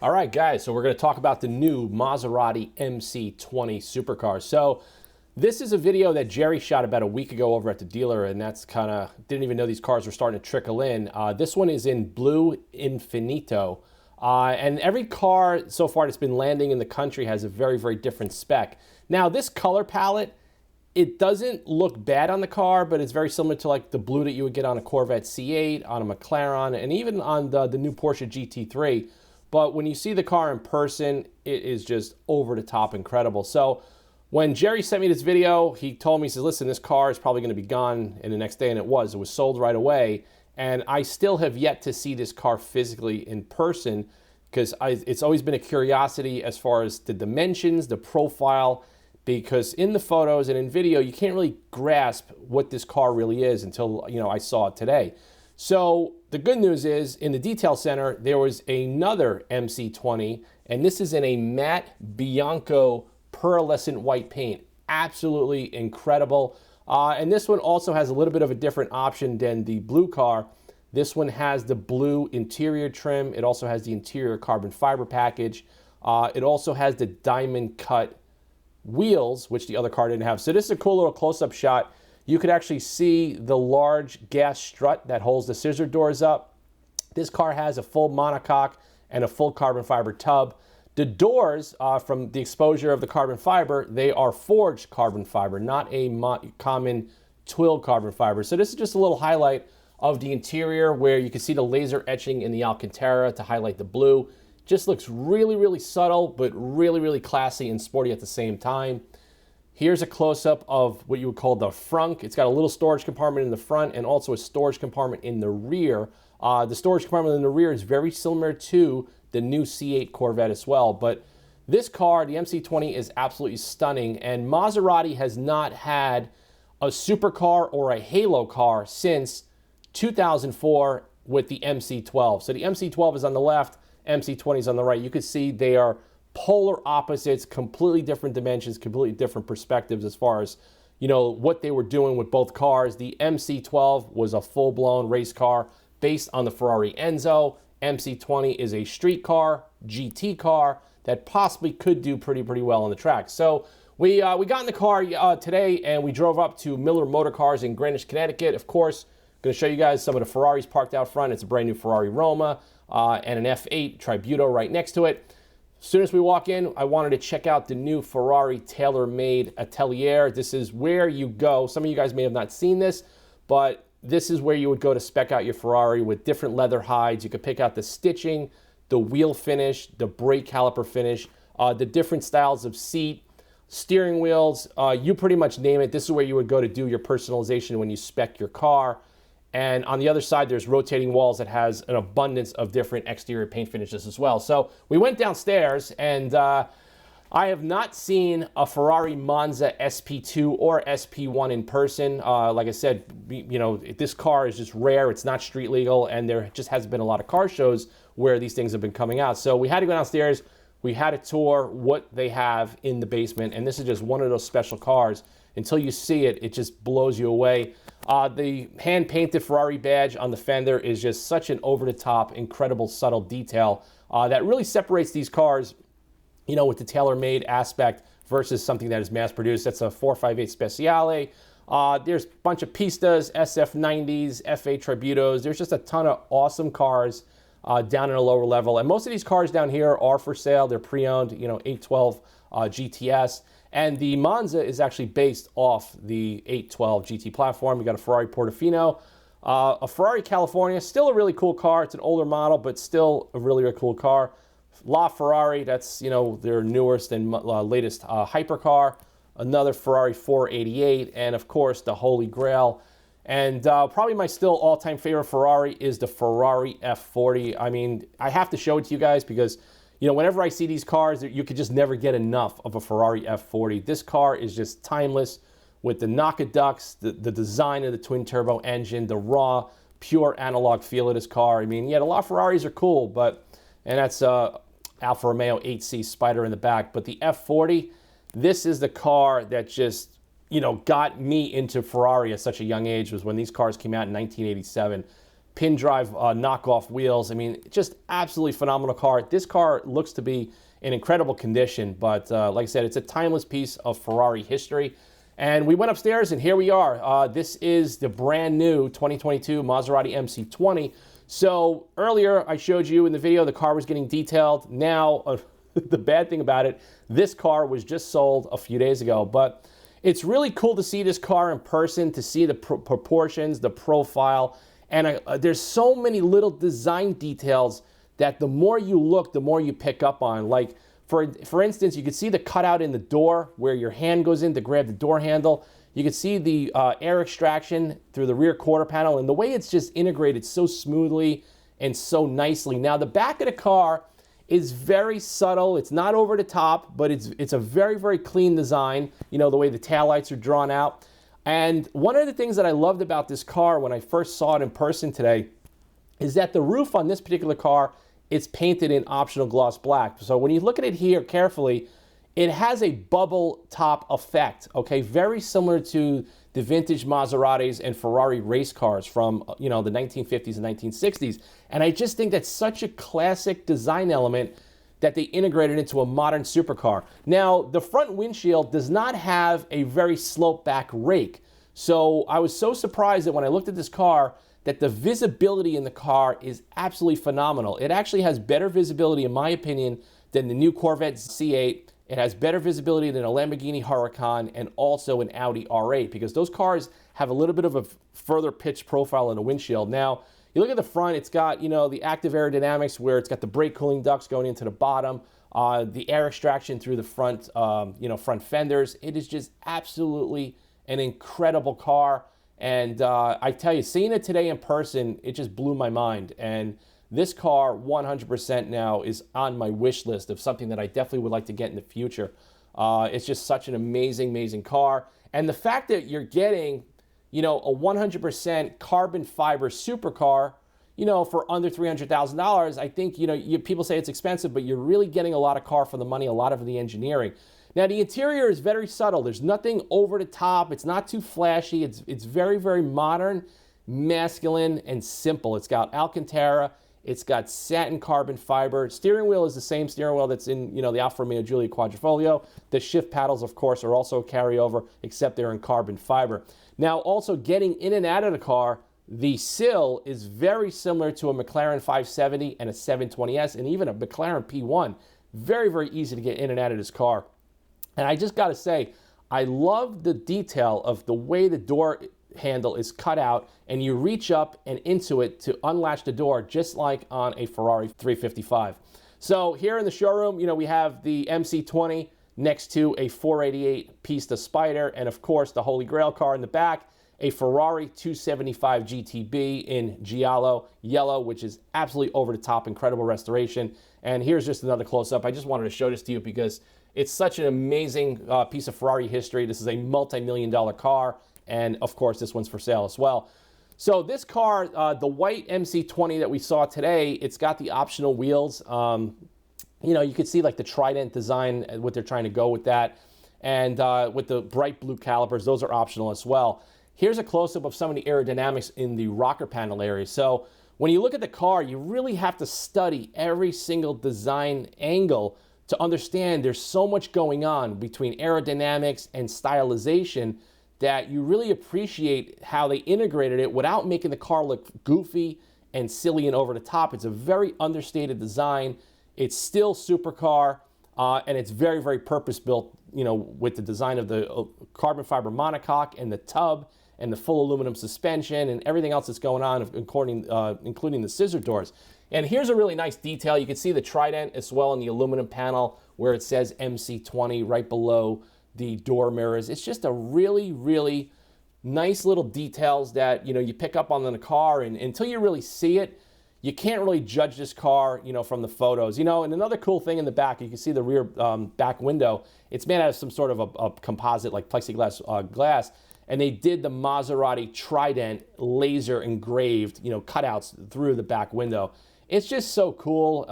All right, guys, so we're going to talk about the new Maserati MC20 supercar. So this is a video that Jerry shot about a week ago over at the dealer, and that's kind of, didn't even know these cars were starting to trickle in. This one is in blue infinito, and every car so far that's been landing in the country has a very, very different spec. Now, this color palette, it doesn't look bad on the car, but it's very similar to like the blue that you would get on a Corvette C8, on a McLaren, and even on the new Porsche GT3. But when you see the car in person, it is just over the top incredible. So when Jerry sent me this video, he told me, he says, listen, this car is probably going to be gone in the next day, and it was sold right away. And I still have yet to see this car physically in person because it's always been a curiosity as far as the dimensions, the profile, because in the photos and in video, you can't really grasp what this car really is until, I saw it today. So the good news is in the detail center, there was another MC20, and this is in a matte Bianco pearlescent white paint. Absolutely incredible. And this one also has a little bit of a different option than the blue car. This one has the blue interior trim. It also has the interior carbon fiber package. It also has the diamond cut wheels, which the other car didn't have. So this is a cool little close-up shot. You could actually see the large gas strut that holds the scissor doors up. This car has a full monocoque and a full carbon fiber tub. The doors, from the exposure of the carbon fiber, they are forged carbon fiber, not a common twill carbon fiber. So this is just a little highlight of the interior where you can see the laser etching in the Alcantara to highlight the blue. Just looks really, really subtle, but really, really classy and sporty at the same time. Here's a close-up of what you would call the frunk. It's got a little storage compartment in the front and also a storage compartment in the rear. The storage compartment in the rear is very similar to the new C8 Corvette as well. But this car, the MC20, is absolutely stunning. And Maserati has not had a supercar or a halo car since 2004 with the MC12. So the MC12 is on the left, MC20 is on the right. You can see they are polar opposites, completely different dimensions, completely different perspectives as far as, what they were doing with both cars. The MC12 was a full-blown race car based on the Ferrari Enzo. MC20 is a street car, GT car that possibly could do pretty well on the track. So we got in the car today and we drove up to Miller Motor Cars in Greenwich, Connecticut. Of course, I'm going to show you guys some of the Ferraris parked out front. It's a brand new Ferrari Roma and an F8 Tributo right next to it. As soon as we walk in, I wanted to check out the new Ferrari tailor-made Atelier. This is where you go. Some of you guys may have not seen this, but this is where you would go to spec out your Ferrari with different leather hides. You could pick out the stitching, the wheel finish, the brake caliper finish, the different styles of seat, steering wheels. You pretty much name it. This is where you would go to do your personalization when you spec your car. And on the other side, there's rotating walls that has an abundance of different exterior paint finishes as well. So we went downstairs, and I have not seen a Ferrari Monza SP2 or SP1 in person. Like I said, this car is just rare. It's not street legal, and there just hasn't been a lot of car shows where these things have been coming out. So we had to go downstairs. We had to tour what they have in the basement, and this is just one of those special cars. Until you see it, it just blows you away. The hand-painted Ferrari badge on the fender is just such an over-the-top, incredible, subtle detail that really separates these cars, with the tailor-made aspect versus something that is mass-produced. That's a 458 Speciale. There's a bunch of Pistas, SF90s, F8 Tributos. There's just a ton of awesome cars down in a lower level. And most of these cars down here are for sale. They're pre-owned, 812 GTS. And the Monza is actually based off the 812 GT platform. We got a Ferrari Portofino, a Ferrari California, still a really cool car. It's an older model, but still a really, really cool car. La Ferrari, that's, their newest and latest hypercar. Another Ferrari 488, and of course, the Holy Grail. And probably my still all-time favorite Ferrari is the Ferrari F40. I mean, I have to show it to you guys because whenever I see these cars, you could just never get enough of a Ferrari F40. This car is just timeless with the knock-a-ducks, the design of the twin-turbo engine, the raw, pure analog feel of this car. I mean, yeah, a lot of Ferraris are cool, and that's Alfa Romeo 8C Spider in the back. But the F40, this is the car that just, got me into Ferrari at such a young age, was when these cars came out in 1987. pin drive knockoff wheels. I mean, just absolutely phenomenal car. This car looks to be in incredible condition, but like I said, it's a timeless piece of Ferrari history. And we went upstairs, and here we are. This is the brand new 2022 Maserati MC20. So earlier I showed you in the video the car was getting detailed. Now, the bad thing about it, this car was just sold a few days ago. But it's really cool to see this car in person, to see the proportions, the profile. And there's so many little design details that the more you look, the more you pick up on. Like, for instance, you can see the cutout in the door where your hand goes in to grab the door handle. You can see the air extraction through the rear quarter panel, and the way it's just integrated so smoothly and so nicely. Now, the back of the car is very subtle. It's not over the top, but it's a very, very clean design. You know, the way the taillights are drawn out. And one of the things that I loved about this car when I first saw it in person today is that the roof on this particular car, it's painted in optional gloss black. So when you look at it here carefully, it has a bubble top effect, okay? Very similar to the vintage Maseratis and Ferrari race cars from, you know, the 1950s and 1960s. And I just think that's such a classic design element that they integrated into a modern supercar. Now, the front windshield does not have a very sloped back rake. So I was so surprised that when I looked at this car, that the visibility in the car is absolutely phenomenal. It actually has better visibility, in my opinion, than the new Corvette C8. It has better visibility than a Lamborghini Huracan and also an Audi R8, because those cars have a little bit of a further pitch profile in the windshield. Now, you look at the front, it's got, you know, the active aerodynamics where it's got the brake cooling ducts going into the bottom, the air extraction through the front, you know, front fenders. It is just absolutely an incredible car. And I tell you, seeing it today in person, it just blew my mind. And this car 100% now is on my wish list of something that I definitely would like to get in the future. It's just such an amazing, amazing car. And the fact that you're getting, you know, a 100% carbon fiber supercar, you know, for under $300,000, I think, you know, people say it's expensive, but you're really getting a lot of car for the money, a lot of the engineering. Now, the interior is very subtle. There's nothing over the top. It's not too flashy. It's very, very modern, masculine, and simple. It's got Alcantara. It's got satin carbon fiber. Steering wheel is the same steering wheel that's in, you know, the Alfa Romeo Giulia Quadrifoglio. The shift paddles, of course, are also a carryover, except they're in carbon fiber. Now, also getting in and out of the car, the sill is very similar to a McLaren 570 and a 720S and even a McLaren P1. Very, very easy to get in and out of this car. And I just got to say, I love the detail of the way the door handle is cut out, and you reach up and into it to unlatch the door, just like on a Ferrari 355. So here in the showroom, you know, we have the MC20 next to a 488 Pista Spider, and of course the Holy Grail car in the back, a Ferrari 275 GTB in Giallo yellow, which is absolutely over the top, incredible restoration. And here's just another close-up. I just wanted to show this to you because it's such an amazing piece of Ferrari history. This is a multi-million-dollar car, and of course this one's for sale as well. So this car, the white MC20 that we saw today, it's got the optional wheels. You know, you can see like the Trident design, what they're trying to go with that. And with the bright blue calipers, those are optional as well. Here's a close-up of some of the aerodynamics in the rocker panel area. So when you look at the car, you really have to study every single design angle to understand there's so much going on between aerodynamics and stylization that you really appreciate how they integrated it without making the car look goofy and silly and over the top. It's a very understated design. It's still supercar, and it's very, very purpose-built, you know, with the design of the carbon fiber monocoque and the tub and the full aluminum suspension and everything else that's going on, including the scissor doors. And here's a really nice detail. You can see the Trident as well in the aluminum panel where it says MC20 right below the door mirrors. It's just a really, really nice little details that, you know, you pick up on in the car, and until you really see it, you can't really judge this car, you know, from the photos. You know, and another cool thing in the back, you can see the rear back window. It's made out of some sort of a composite, like plexiglass glass, and they did the Maserati Trident laser engraved, you know, cutouts through the back window. It's just so cool.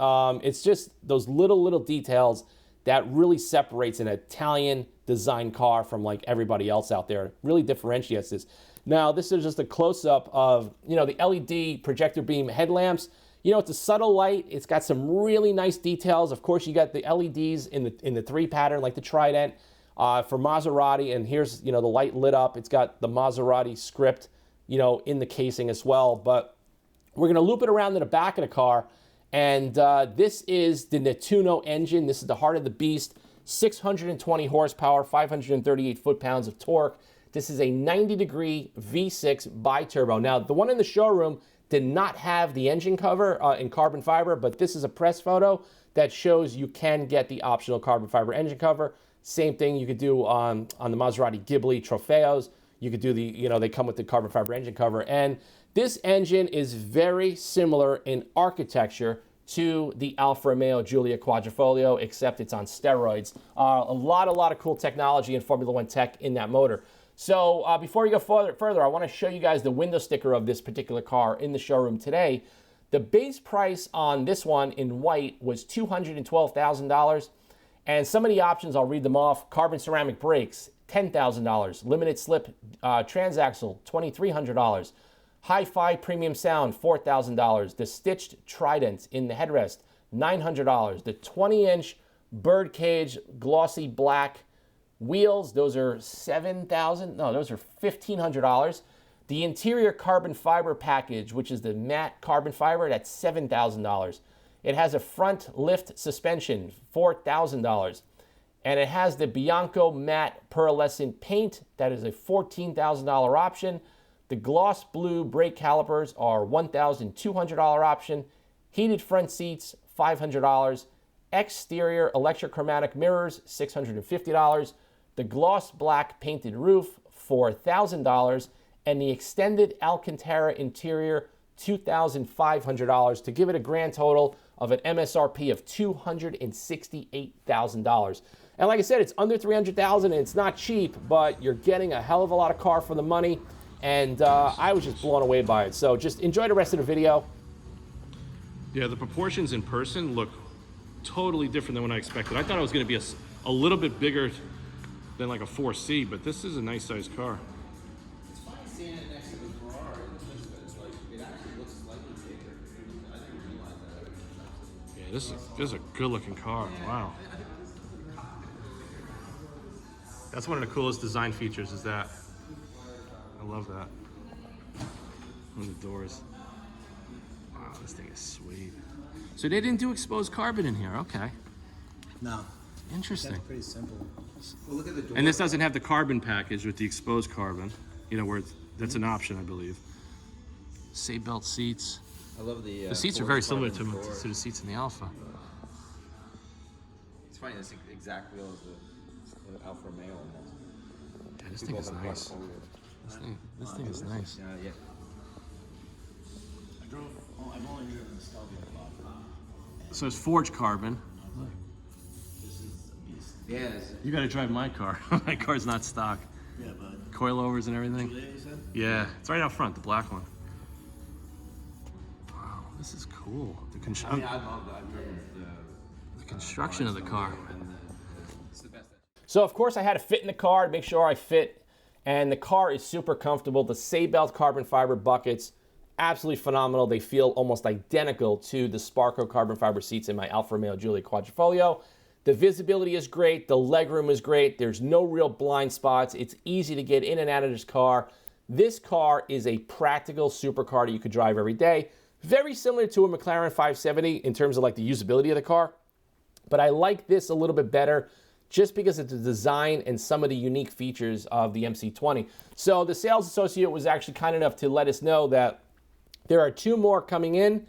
It's just those little details that really separates an Italian design car from like everybody else out there. It really differentiates this. Now, this is just a close-up of, you know, the LED projector beam headlamps. You know, it's a subtle light. It's got some really nice details. Of course, you got the LEDs in the 3 pattern, like the Trident for Maserati. And here's, you know, the light lit up. It's got the Maserati script, you know, in the casing as well. But we're going to loop it around to the back of the car. And this is the Netuno engine. This is the heart of the beast. 620 horsepower, 538 foot-pounds of torque. This is a 90-degree V6 bi-turbo. Now, the one in the showroom did not have the engine cover in carbon fiber, but this is a press photo that shows you can get the optional carbon fiber engine cover. Same thing you could do on the Maserati Ghibli Trofeos. You could do the, you know, they come with the carbon fiber engine cover. And this engine is very similar in architecture to the Alfa Romeo Giulia Quadrifoglio, except it's on steroids. A lot of cool technology and Formula One tech in that motor. So before we go further, I want to show you guys the window sticker of this particular car in the showroom today. The base price on this one in white was $212,000. And some of the options, I'll read them off. Carbon ceramic brakes, $10,000. Limited slip transaxle, $2,300. Hi-Fi premium sound, $4,000. The stitched Trident in the headrest, $900. The 20-inch birdcage glossy black wheels, those are $7,000. No, those are $1,500. The interior carbon fiber package, which is the matte carbon fiber, that's $7,000. It has a front lift suspension, $4,000. And it has the Bianco matte pearlescent paint, that is a $14,000 option. The gloss blue brake calipers are $1,200 option. Heated front seats, $500. Exterior electrochromatic mirrors, $650. The gloss black painted roof, $4,000. And the extended Alcantara interior, $2,500, to give it a grand total of an MSRP of $268,000. And like I said, it's under $300,000 and it's not cheap, but you're getting a hell of a lot of car for the money. And I was just blown away by it. So just enjoy the rest of the video. Yeah, the proportions in person look totally different than what I expected. I thought it was going to be a little bit bigger than like a 4C, but this is a nice sized car. It's funny seeing it next to the Ferrari. It's like, it actually looks slightly bigger. I didn't realize that. Yeah, this is a good looking car. Wow. That's one of the coolest design features is that. I love that. On the doors. Wow, this thing is sweet. So they didn't do exposed carbon in here, okay. No. Interesting. That's pretty simple. Well, look at the door. And this doesn't have the carbon package with the exposed carbon, you know, where that's an option, I believe. Say belt seats. I love the seats are very similar to the seats in the Alfa. It's funny, this exact wheel is the Alfa Romeo almost. Yeah, this thing is nice. This thing is nice. Yeah. I've only driven the Stelvio a lot. So it's forged carbon. This is a beast. Yeah. You got to drive my car. My car's not stock. Yeah, bud. Coilovers and everything. You said? Yeah, it's right out front, the black one. Wow, this is cool. I've driven the construction of the car. It's the best. So of course I had to fit in the car to make sure I fit. And the car is super comfortable. The Say-Belt carbon fiber buckets, absolutely phenomenal. They feel almost identical to the Sparco carbon fiber seats in my Alfa Romeo Giulia Quadrifoglio. The visibility is great. The legroom is great. There's no real blind spots. It's easy to get in and out of this car. This car is a practical supercar that you could drive every day. Very similar to a McLaren 570 in terms of like the usability of the car. But I like this a little bit better just because of the design and some of the unique features of the MC20. So the sales associate was actually kind enough to let us know that there are 2 more coming in.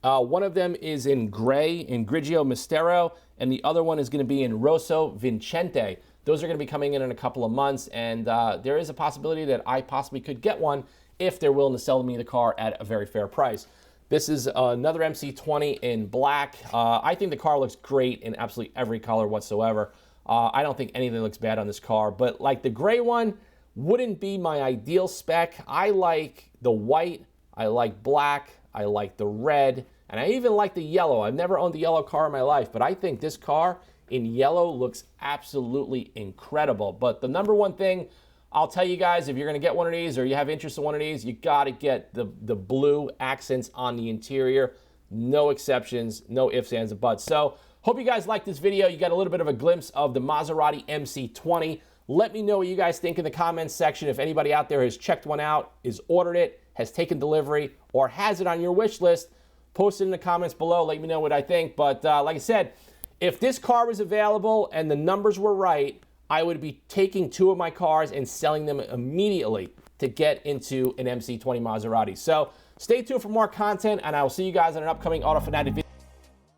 One of them is in gray, in Grigio Mistero, and the other one is going to be in Rosso Vincente. Those are going to be coming in a couple of months, and there is a possibility that I possibly could get one if they're willing to sell me the car at a very fair price. This is another MC20 in black. I think the car looks great in absolutely every color whatsoever. I don't think anything looks bad on this car, but like the gray one wouldn't be my ideal spec. I like the white, I like black, I like the red, and I even like the yellow. I've never owned a yellow car in my life, but I think this car in yellow looks absolutely incredible. But the number one thing I'll tell you guys, if you're gonna get one of these or you have interest in one of these, you gotta get the blue accents on the interior. No exceptions, no ifs, ands, or buts. So, hope you guys liked this video. You got a little bit of a glimpse of the Maserati MC20. Let me know what you guys think in the comments section. If anybody out there has checked one out, has ordered it, has taken delivery, or has it on your wish list, post it in the comments below. Let me know what I think. But like I said, if this car was available and the numbers were right, I would be taking 2 of my cars and selling them immediately to get into an MC20 Maserati. So stay tuned for more content, and I will see you guys in an upcoming Auto Fanatic video.